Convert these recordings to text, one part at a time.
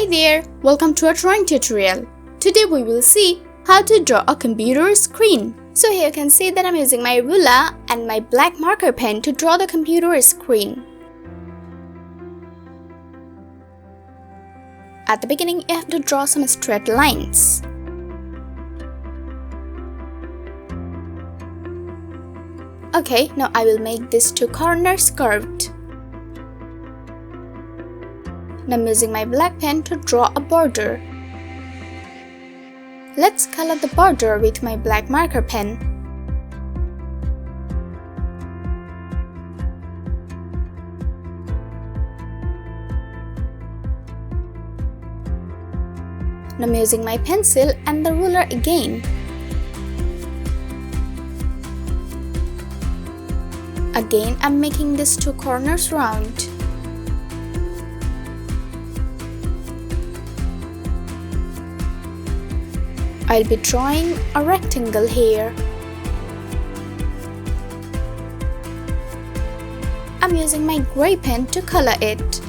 Hi there, welcome to a drawing tutorial. Today we will see how to draw a computer screen. So here you can see that I'm using my ruler and my black marker pen to draw the computer screen. At the beginning, you have to draw some straight lines. Okay, now I will make these two corners curved. Now I'm using my black pen to draw a border. Let's color the border with my black marker pen. Now I'm using my pencil and the ruler again. Again, I'm making these two corners round. I'll be drawing a rectangle here. I'm using my gray pen to color it.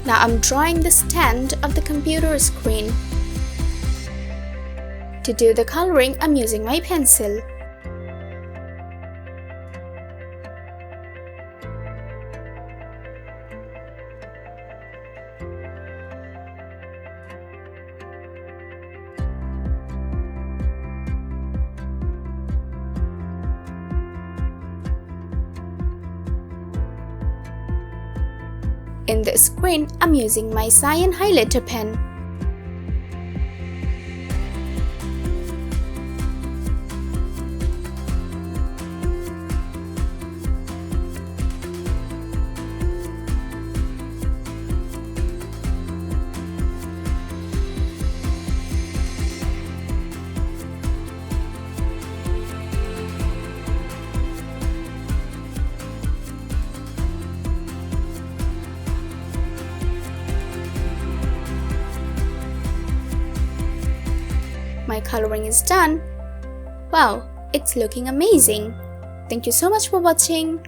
Now I'm drawing the stand of the computer screen. To do the coloring, I'm using my pencil. In the screen, I'm using my cyan highlighter pen. My coloring is done. Wow, it's looking amazing. Thank you so much for watching.